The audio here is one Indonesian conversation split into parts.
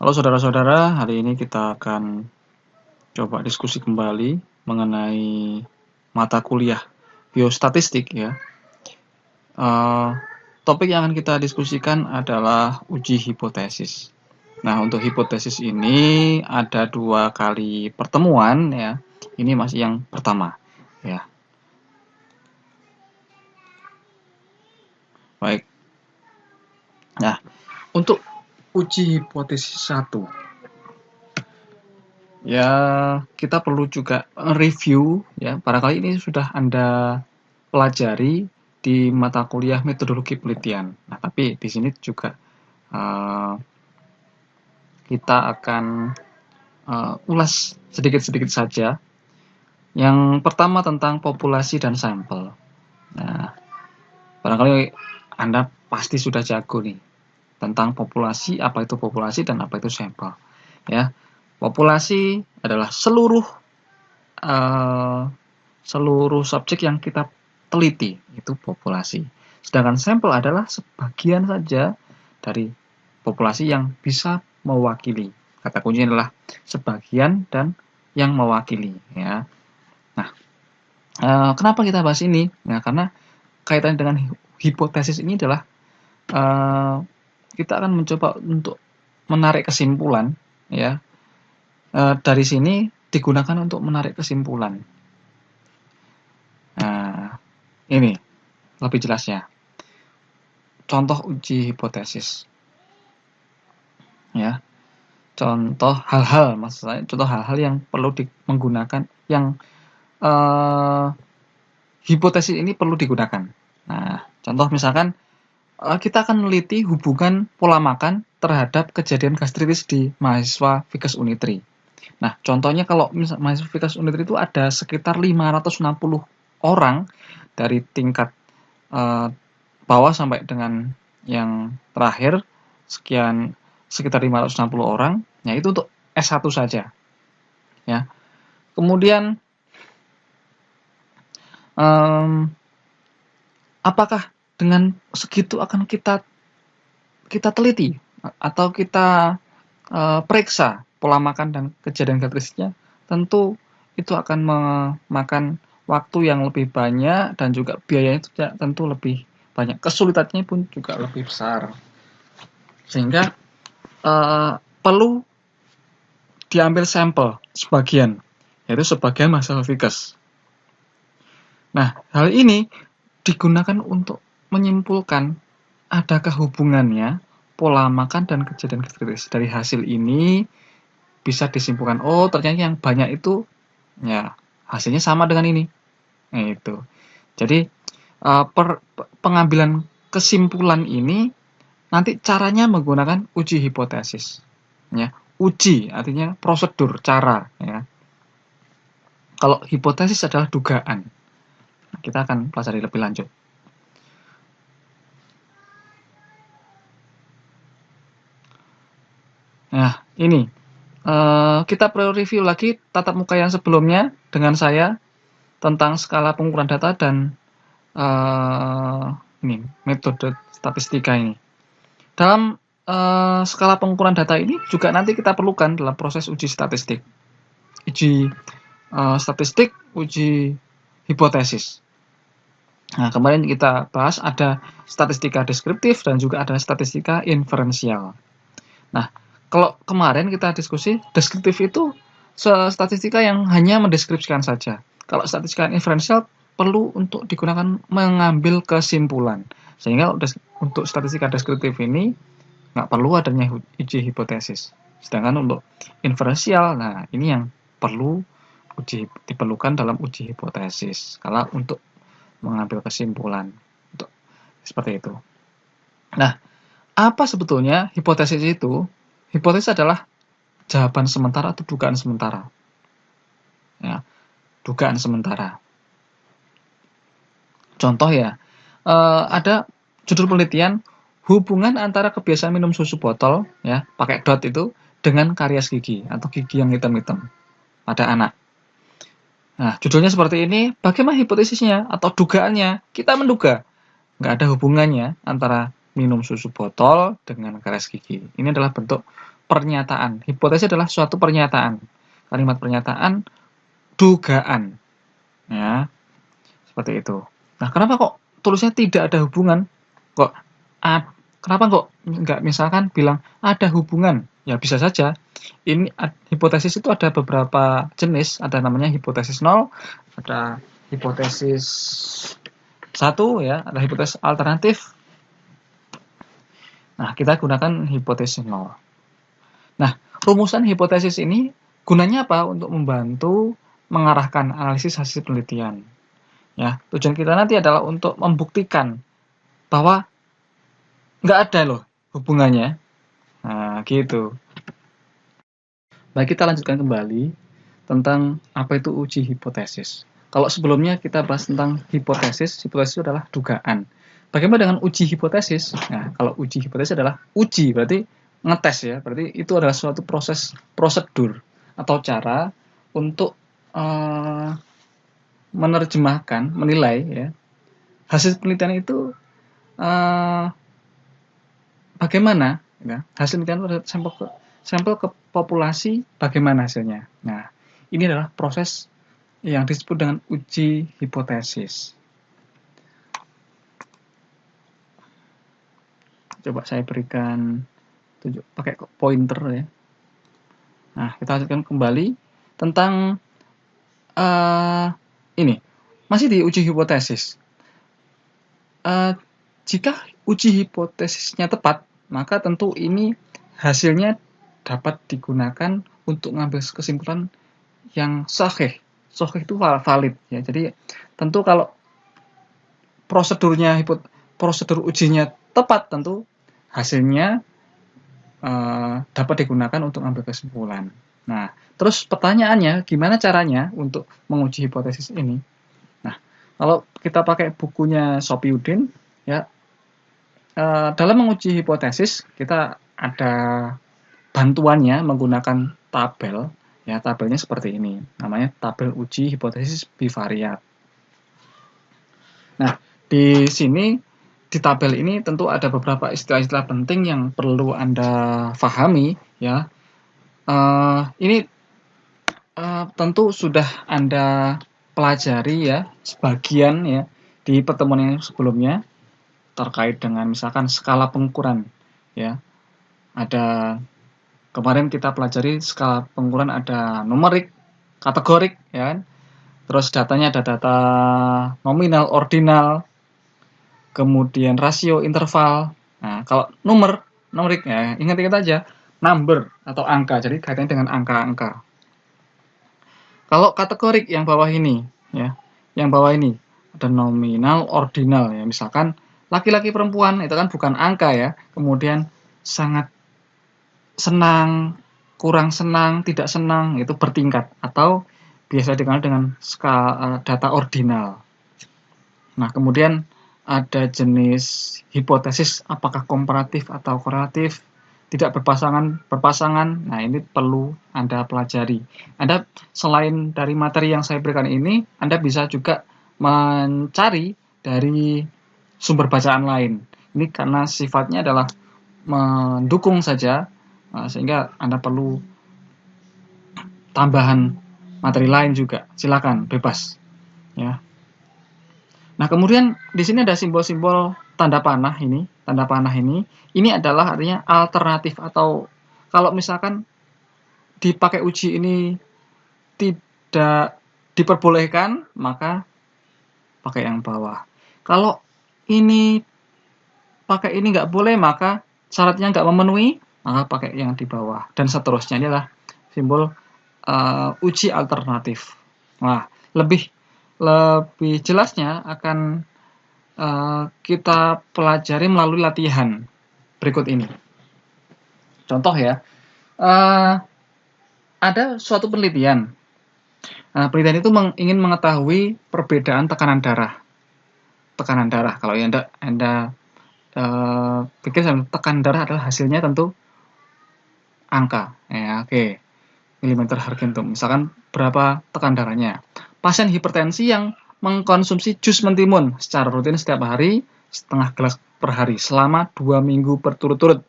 Halo saudara-saudara, hari ini kita akan coba diskusi kembali mengenai mata kuliah biostatistik ya. Topik yang akan kita diskusikan adalah uji hipotesis. Nah, untuk hipotesis ini ada 2 kali pertemuan ya. Ini masih yang pertama ya. Baik. Nah, untuk uji hipotesis 1 ya, kita perlu juga review ya. Barangkali ini sudah Anda pelajari di mata kuliah metodologi penelitian. Nah, tapi di sini juga kita akan ulas sedikit-sedikit saja. Yang pertama tentang populasi dan sampel. Nah, barangkali Anda pasti sudah jago nih tentang populasi, apa itu populasi dan apa itu sampel. Ya, populasi adalah seluruh subjek yang kita teliti, itu populasi. Sedangkan sampel adalah sebagian saja dari populasi yang bisa mewakili. Kata kuncinya adalah sebagian dan yang mewakili ya. Nah, kenapa kita bahas ini? Nah, karena kaitannya dengan hipotesis ini adalah kita akan mencoba untuk menarik kesimpulan ya. Dari sini digunakan untuk menarik kesimpulan. Nah, ini lebih jelasnya. Contoh uji hipotesis. Ya. Contoh hal-hal, maksud saya contoh hal-hal yang perlu menggunakan yang hipotesis ini perlu digunakan. Nah, contoh misalkan kita akan meneliti hubungan pola makan terhadap kejadian gastritis di mahasiswa Vikas Unitri. Nah, contohnya kalau mahasiswa Vikas Unitri itu ada sekitar 560 orang dari tingkat bawah sampai dengan yang terakhir sekitar 560 orang. Ya, itu untuk S1 saja. Ya. Kemudian apakah dengan segitu akan kita teliti atau kita periksa pola makan dan kejadian gastritisnya? Tentu itu akan memakan waktu yang lebih banyak dan juga biayanya tentu lebih banyak. Kesulitannya pun juga lebih besar. Sehingga perlu diambil sampel sebagian, yaitu sebagian mahasiswa Vikas. Nah, hal ini digunakan untuk menyimpulkan adakah hubungannya pola makan dan kejadian gastritis. Dari hasil ini bisa disimpulkan, oh ternyata yang banyak itu ya hasilnya sama dengan ini. Nah, itu. Jadi pengambilan kesimpulan ini nanti caranya menggunakan uji hipotesis. Ya, uji artinya prosedur, cara. Ya. Kalau hipotesis adalah dugaan. Kita akan pelajari lebih lanjut. Nah, ini kita perlu review lagi tatap muka yang sebelumnya dengan saya tentang skala pengukuran data dan ini metode statistika ini. Dalam skala pengukuran data ini juga nanti kita perlukan dalam proses uji statistik. Uji statistik, uji hipotesis. Nah, kemarin kita bahas ada statistika deskriptif dan juga ada statistika inferensial. Nah, kalau kemarin kita diskusi, deskriptif itu statistika yang hanya mendeskripsikan saja. Kalau statistika inferensial perlu untuk digunakan mengambil kesimpulan. Sehingga untuk statistika deskriptif ini nggak perlu adanya uji hipotesis. Sedangkan untuk inferensial, nah ini yang perlu diperlukan dalam uji hipotesis. Kalau untuk mengambil kesimpulan, untuk seperti itu. Nah, apa sebetulnya hipotesis itu? Hipotesis adalah jawaban sementara atau dugaan sementara. Ya, dugaan sementara. Contoh ya, ada judul penelitian hubungan antara kebiasaan minum susu botol, ya, pakai dot itu, dengan karies gigi atau gigi yang hitam-hitam pada anak. Nah, judulnya seperti ini, bagaimana hipotesisnya atau dugaannya? Kita menduga nggak ada hubungannya antara minum susu botol dengan karies gigi. Ini adalah bentuk pernyataan. Hipotesis adalah suatu pernyataan. Kalimat pernyataan, dugaan. Ya, seperti itu. Nah, kenapa kok tulisnya tidak ada hubungan? Kenapa kok nggak misalkan bilang ada hubungan? Ya, bisa saja. Ini hipotesis itu ada beberapa jenis. Ada namanya hipotesis 0, ada hipotesis 1, ya, ada hipotesis alternatif. Nah, kita gunakan hipotesis 0. Nah, rumusan hipotesis ini gunanya apa? Untuk membantu mengarahkan analisis hasil penelitian. Ya, tujuan kita nanti adalah untuk membuktikan bahwa nggak ada loh hubungannya. Nah, gitu. Baik, kita lanjutkan kembali tentang apa itu uji hipotesis. Kalau sebelumnya kita bahas tentang hipotesis itu adalah dugaan. Bagaimana dengan uji hipotesis? Nah, kalau uji hipotesis adalah uji, berarti ngetes ya, berarti itu adalah suatu prosedur atau cara untuk menerjemahkan, menilai ya, hasil penelitian itu bagaimana, ya, hasil penelitian itu sampel ke populasi bagaimana hasilnya. Nah, ini adalah proses yang disebut dengan uji hipotesis. Coba saya berikan tunjuk pakai pointer ya. Nah, kita lanjutkan kembali tentang ini masih di uji hipotesis. Jika uji hipotesisnya tepat, maka tentu ini hasilnya dapat digunakan untuk mengambil kesimpulan yang sahih. Sahih itu valid ya. Jadi tentu kalau prosedur ujinya tepat, tentu hasilnya dapat digunakan untuk mengambil kesimpulan. Nah, terus pertanyaannya, gimana caranya untuk menguji hipotesis ini? Nah, kalau kita pakai bukunya Sopiudin, ya, dalam menguji hipotesis kita ada bantuannya menggunakan tabel. Ya, tabelnya seperti ini, namanya tabel uji hipotesis bivariat. Nah, di sini di tabel ini tentu ada beberapa istilah-istilah penting yang perlu Anda pahami ya. Ini tentu sudah Anda pelajari ya sebagian ya di pertemuan yang sebelumnya terkait dengan misalkan skala pengukuran ya. Ada kemarin kita pelajari skala pengukuran ada numerik, kategorik ya kan. Terus datanya ada data nominal, ordinal, kemudian rasio, interval. Nah, kalau numerik ya, ingat-ingat aja number atau angka. Jadi kaitannya dengan angka-angka. Kalau kategorik yang bawah ini ya, yang bawah ini ada nominal, ordinal ya. Misalkan laki-laki perempuan itu kan bukan angka ya. Kemudian sangat senang, kurang senang, tidak senang itu bertingkat atau biasa dikenal dengan skala data ordinal. Nah, kemudian ada jenis hipotesis apakah komparatif atau korelatif, tidak berpasangan. Nah, ini perlu Anda pelajari. Anda selain dari materi yang saya berikan ini, Anda bisa juga mencari dari sumber bacaan lain. Ini karena sifatnya adalah mendukung saja, sehingga Anda perlu tambahan materi lain juga. Silakan, bebas. Ya. Nah, kemudian di sini ada simbol-simbol tanda panah ini. Tanda panah ini adalah artinya alternatif atau kalau misalkan dipakai uji ini tidak diperbolehkan, maka pakai yang bawah. Kalau ini pakai ini nggak boleh, maka syaratnya nggak memenuhi, maka pakai yang di bawah. Dan seterusnya, ini adalah simbol uji alternatif. Nah, lebih jelasnya akan kita pelajari melalui latihan berikut ini. Contoh ya, ada suatu penelitian. Penelitian itu ingin mengetahui perbedaan tekanan darah. Tekanan darah, kalau Anda pikir tekanan darah adalah hasilnya tentu angka. Ya, oke. Milimeter Hg. Misalkan berapa tekanan darahnya. Pasien hipertensi yang mengkonsumsi jus mentimun secara rutin setiap hari, setengah gelas per hari, selama 2 minggu berturut-turut.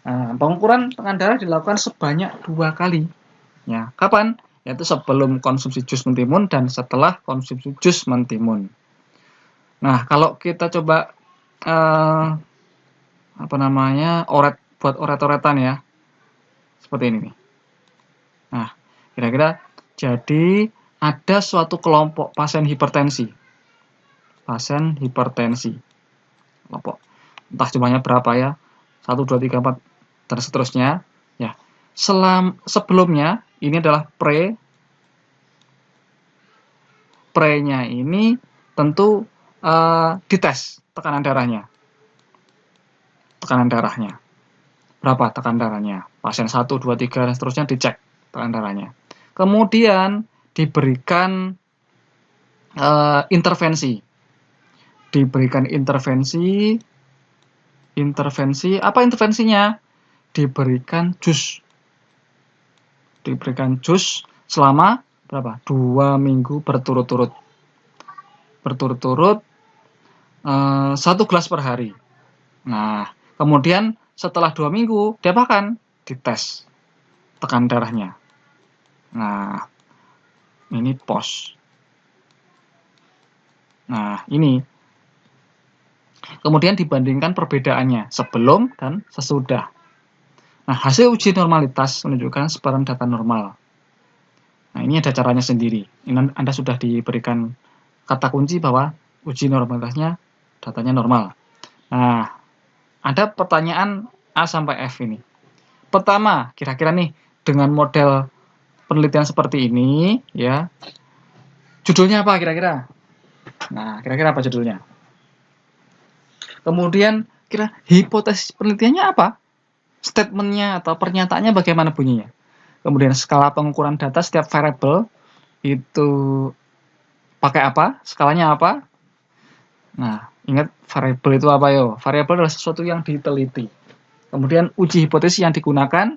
Nah, pengukuran tekanan darah dilakukan sebanyak 2 kali. Ya, kapan? Yaitu sebelum konsumsi jus mentimun dan setelah konsumsi jus mentimun. Nah, kalau kita coba buat oret-oretan ya, seperti ini nih. Nah, kira-kira jadi ada suatu kelompok pasien hipertensi, kelompok entah jumlahnya berapa ya, 1, 2, 3, 4 dan seterusnya ya. Sebelumnya ini adalah pre-nya ini tentu dites tekanan darahnya. Berapa tekanan darahnya? Pasien 1, 2, 3 dan seterusnya dicek tekanan darahnya. Kemudian diberikan intervensi. Apa intervensinya? Diberikan jus selama berapa? 2 minggu berturut-turut 1 gelas per hari. Nah, kemudian setelah 2 minggu diapakan? Dites tekanan darahnya. Nah, ini pos. Nah, ini kemudian dibandingkan perbedaannya sebelum dan sesudah. Nah, hasil uji normalitas menunjukkan sebaran data normal. Nah, ini ada caranya sendiri. Ini Anda sudah diberikan kata kunci bahwa uji normalitasnya datanya normal. Nah, ada pertanyaan A sampai F ini. Pertama, kira-kira nih dengan model penelitian seperti ini, ya, judulnya apa kira-kira? Nah, kira-kira apa judulnya? Kemudian, kira hipotesis penelitiannya apa? Statementnya atau pernyataannya bagaimana bunyinya? Kemudian skala pengukuran data setiap variable itu pakai apa? Skalanya apa? Nah, ingat variable itu apa yo? Variable adalah sesuatu yang diteliti. Kemudian uji hipotesis yang digunakan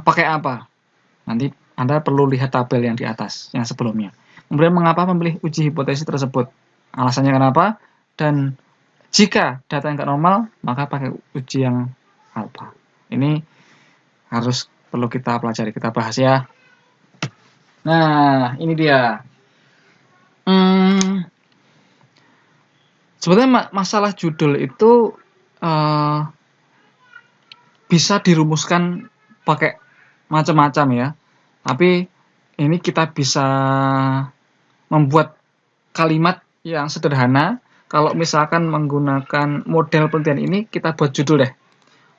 pakai apa? Nanti Anda perlu lihat tabel yang di atas, yang sebelumnya. Kemudian mengapa memilih uji hipotesis tersebut? Alasannya kenapa? Dan jika data yang nggak normal, maka pakai uji yang apa? Ini harus perlu kita pelajari, kita bahas ya. Nah, ini dia. Sebenarnya masalah judul itu bisa dirumuskan pakai macam-macam ya. Tapi ini kita bisa membuat kalimat yang sederhana. Kalau misalkan menggunakan model penelitian ini, kita buat judul deh.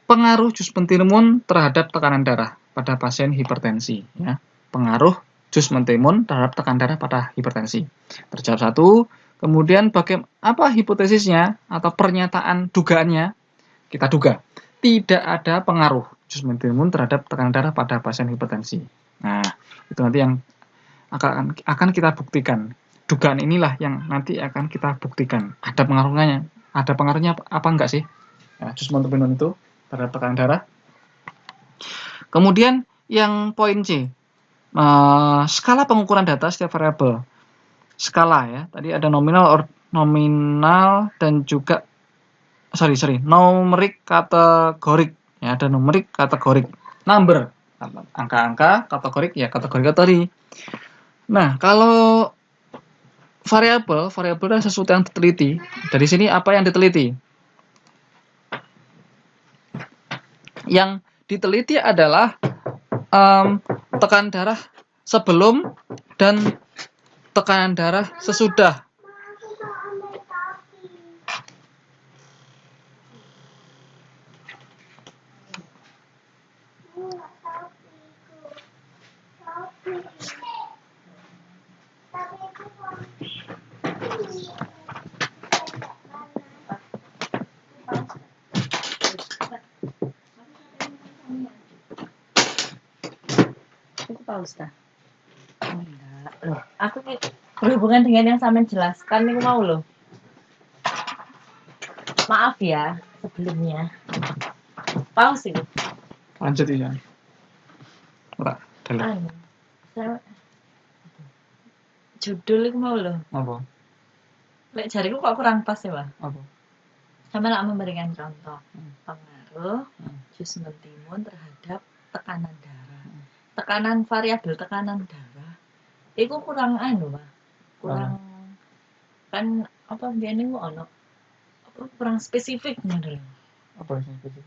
Pengaruh jus mentimun terhadap tekanan darah pada pasien hipertensi. Ya. Pengaruh jus mentimun terhadap tekanan darah pada hipertensi. Terjawab 1. Kemudian apa hipotesisnya atau pernyataan dugaannya? Kita duga tidak ada pengaruh jus mentimun terhadap tekanan darah pada pasien hipertensi. Nah, itu nanti yang akan kita buktikan. Dugaan inilah yang nanti akan kita buktikan. Ada pengaruhnya apa enggak sih? Ya, jus mentimun itu terhadap tekanan darah. Kemudian yang poin C, skala pengukuran data setiap variabel. Skala ya, tadi ada nominal dan juga numerik kategorik. Ya, ada numerik kategorik. Number, angka-angka, kategorik ya kategori. Nah, kalau variabel adalah sesuatu yang diteliti. Dari sini apa yang diteliti? Yang diteliti adalah tekanan darah sebelum dan tekanan darah sesudah. Ustaz. Enggak. Loh, aku berhubungan dengan yang sampean jelaskan nih mau loh. Maaf ya sebelumnya. Pause itu. Lanjut ya. Ora, judul itu mau loh. Apa? Lek jariku kok kurang pas ya, Pak. Apa? Sama lah memberikan contoh Hmm. pengaruh Hmm. jus mentimun terhadap tekanan darah. Tekanan variabel tekanan darah itu kurang Pak. Kurang kan apa biasanya ono apa kurang spesifiknya dulu. Apa yang spesifik?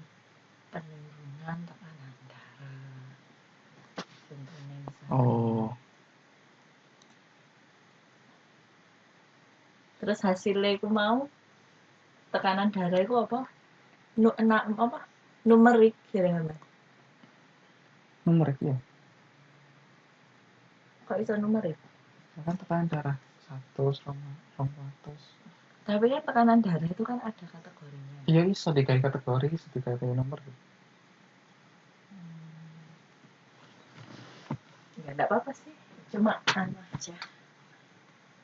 Penurunan tekanan darah. Contohnya misalnya. Oh, Terus hasilnya itu mau tekanan darah itu apa? Numerik kira-kira. numerik ya. Kok bisa numerik? Kan tekanan darah 100, 200. Tapi kan tekanan darah itu kan ada kategorinya. Iya, iso digawe kategori, iso digawe nomor. Ya enggak apa-apa sih. Cuma anu aja.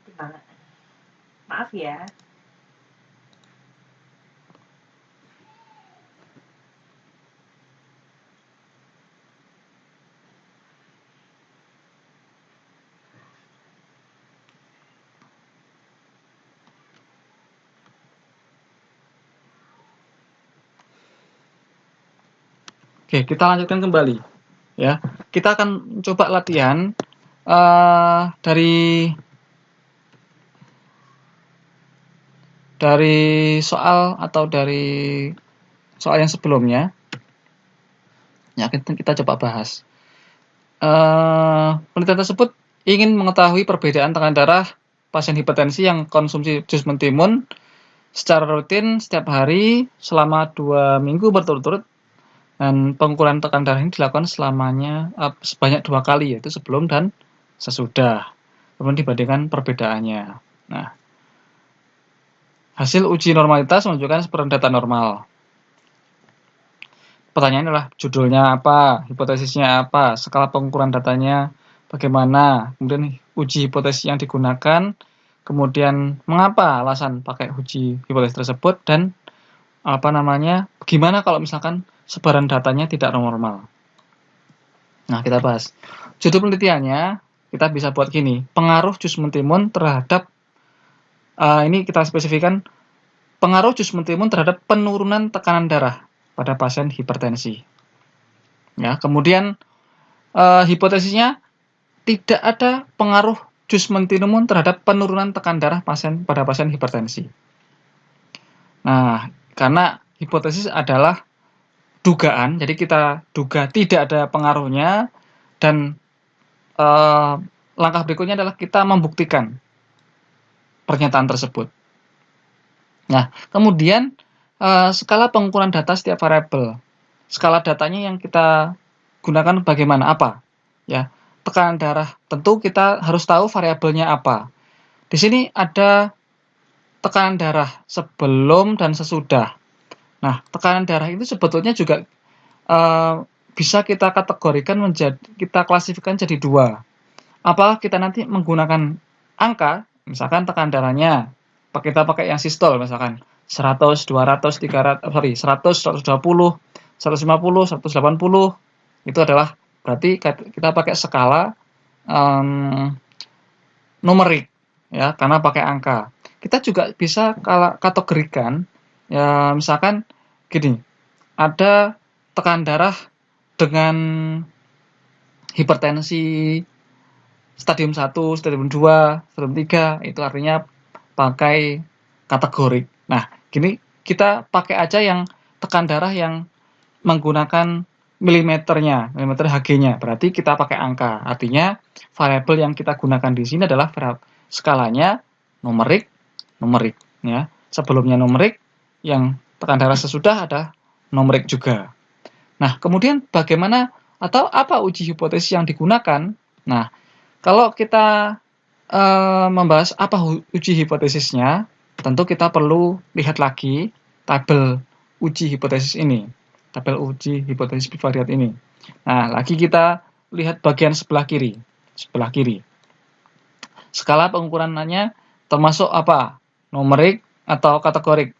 Gimana? Maaf ya. Oke, kita lanjutkan kembali. Ya, kita akan coba latihan dari soal atau dari soal yang sebelumnya. Ya, kita coba bahas. Penelitian tersebut ingin mengetahui perbedaan tekanan darah pasien hipertensi yang konsumsi jus mentimun secara rutin setiap hari selama 2 minggu berturut-turut, dan pengukuran tekanan darah ini dilakukan sebanyak 2 kali, yaitu sebelum dan sesudah. Kemudian dibandingkan perbedaannya. Nah, hasil uji normalitas menunjukkan seperti data normal. Pertanyaannya adalah judulnya apa, hipotesisnya apa, skala pengukuran datanya bagaimana, kemudian uji hipotesis yang digunakan, kemudian mengapa alasan pakai uji hipotesis tersebut, dan gimana kalau misalkan sebaran datanya tidak normal. Nah, kita bahas. Judul penelitiannya kita bisa buat gini, pengaruh jus mentimun terhadap ini kita spesifikkan pengaruh jus mentimun terhadap penurunan tekanan darah pada pasien hipertensi. Ya, kemudian hipotesisnya tidak ada pengaruh jus mentimun terhadap penurunan tekanan darah pada pasien hipertensi. Nah, karena hipotesis adalah dugaan, jadi kita duga tidak ada pengaruhnya, dan langkah berikutnya adalah kita membuktikan pernyataan tersebut. Nah, kemudian skala pengukuran data setiap variabel. Skala datanya yang kita gunakan bagaimana? Apa? Ya, tekanan darah. Tentu kita harus tahu variabelnya apa. Di sini ada tekanan darah sebelum dan sesudah. Nah, tekanan darah itu sebetulnya juga bisa kita kategorikan kita klasifikasikan jadi 2. Apa kita nanti menggunakan angka, misalkan tekanan darahnya kita pakai yang sistol, misalkan 100, 200, 300, 100, 120, 150, 180, itu adalah berarti kita pakai skala numerik, ya, karena pakai angka. Kita juga bisa kategorikan, ya, misalkan gini, ada tekanan darah dengan hipertensi stadium 1, stadium 2, stadium 3, itu artinya pakai kategori. Nah, gini kita pakai aja yang tekanan darah yang menggunakan milimeternya, milimeter Hg-nya. Berarti kita pakai angka. Artinya variabel yang kita gunakan di sini adalah skalanya numerik, ya. Sebelumnya numerik, yang tekanan darah sesudah ada numerik juga. Nah, kemudian bagaimana atau apa uji hipotesis yang digunakan? Nah, kalau kita membahas apa uji hipotesisnya, tentu kita perlu lihat lagi tabel uji hipotesis ini, tabel uji hipotesis bivariat ini. Nah, lagi kita lihat bagian sebelah kiri. Skala pengukurannya termasuk apa? Numerik atau kategorik,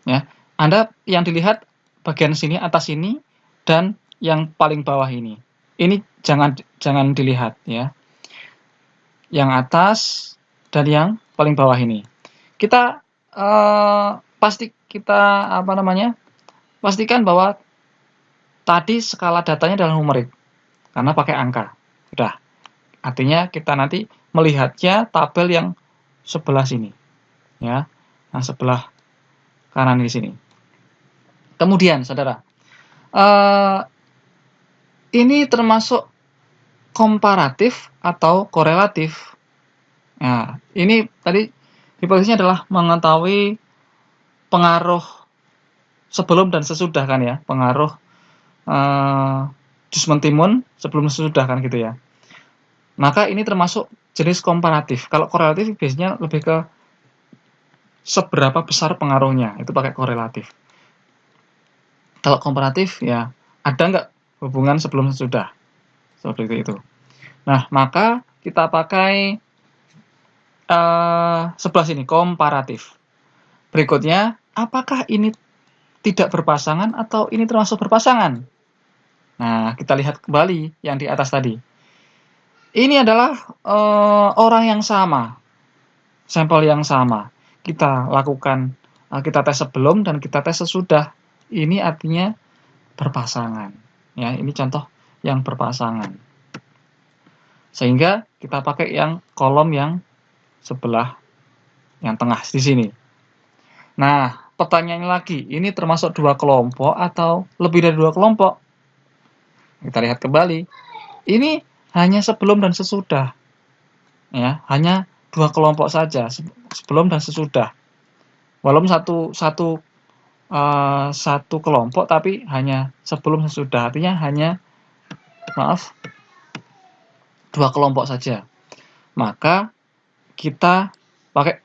ya. Anda yang dilihat bagian sini, atas ini, dan yang paling bawah ini. Ini jangan dilihat, ya. Yang atas dan yang paling bawah ini. Kita pastikan bahwa tadi skala datanya adalah numerik karena pakai angka. Sudah. Artinya kita nanti melihatnya tabel yang sebelah sini, ya, yang sebelah kanan di sini. Kemudian, saudara, ini termasuk komparatif atau korelatif. Nah, ini tadi hipotesisnya adalah mengetahui pengaruh sebelum dan sesudah kan ya, pengaruh jus mentimun sebelum sesudah kan gitu ya. Maka ini termasuk jenis komparatif. Kalau korelatif biasanya lebih ke seberapa besar pengaruhnya, itu pakai korelatif. Kalau komparatif ya ada nggak hubungan sebelum sesudah, seperti itu. Nah, maka kita pakai sebelah sini, komparatif. Berikutnya, apakah ini tidak berpasangan atau ini termasuk berpasangan? Nah, kita lihat kembali yang di atas tadi. Ini adalah orang yang sama, sampel yang sama. Kita lakukan, kita tes sebelum dan kita tes sesudah. Ini artinya berpasangan. Ya, ini contoh yang berpasangan. Sehingga kita pakai yang kolom yang sebelah yang tengah di sini. Nah, pertanyaannya lagi, ini termasuk dua kelompok atau lebih dari dua kelompok? Kita lihat kembali. Ini hanya sebelum dan sesudah. Ya, hanya dua kelompok saja, sebelum dan sesudah. Walaupun satu kelompok tapi hanya sebelum sesudah, artinya hanya dua kelompok saja. Maka kita pakai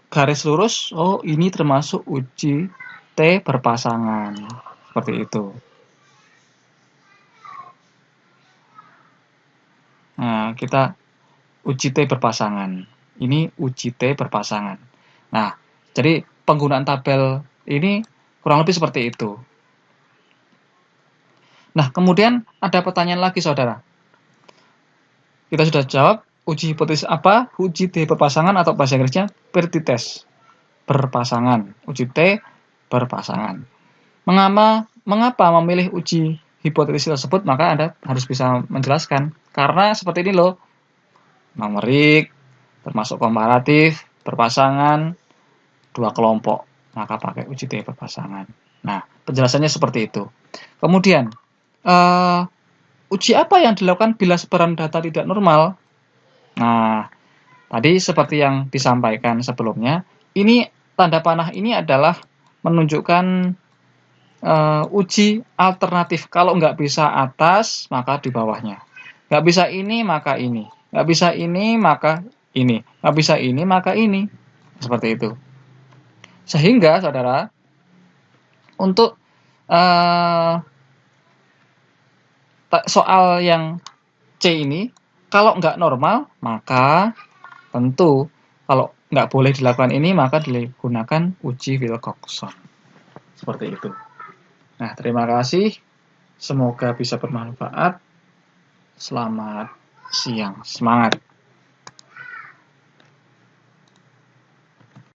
garis lurus, oh ini termasuk uji T berpasangan. Seperti itu. Nah, kita uji T berpasangan. Ini uji T berpasangan. Nah, jadi penggunaan tabel ini kurang lebih seperti itu. Nah, kemudian ada pertanyaan lagi, saudara. Kita sudah jawab uji hipotesis apa? Uji T berpasangan atau bahasa Inggrisnya Peered test berpasangan. Uji T berpasangan. Mengapa memilih uji hipotesis tersebut? Maka Anda harus bisa menjelaskan. Karena seperti ini loh, numerik, termasuk komparatif, berpasangan, dua kelompok. Maka pakai uji T berpasangan. Nah, penjelasannya seperti itu. Kemudian, uji apa yang dilakukan bila sebaran data tidak normal? Nah, tadi seperti yang disampaikan sebelumnya, ini tanda panah ini adalah menunjukkan uji alternatif. Kalau nggak bisa atas, maka di bawahnya. Nggak bisa ini, maka ini. Nggak bisa ini, maka ini. Nggak bisa ini, maka ini. Seperti itu. Sehingga, saudara, untuk soal yang C ini, kalau nggak normal, maka tentu kalau nggak boleh dilakukan ini, maka digunakan uji Wilcoxon. Seperti itu. Nah, terima kasih. Semoga bisa bermanfaat. Selamat siang. Semangat.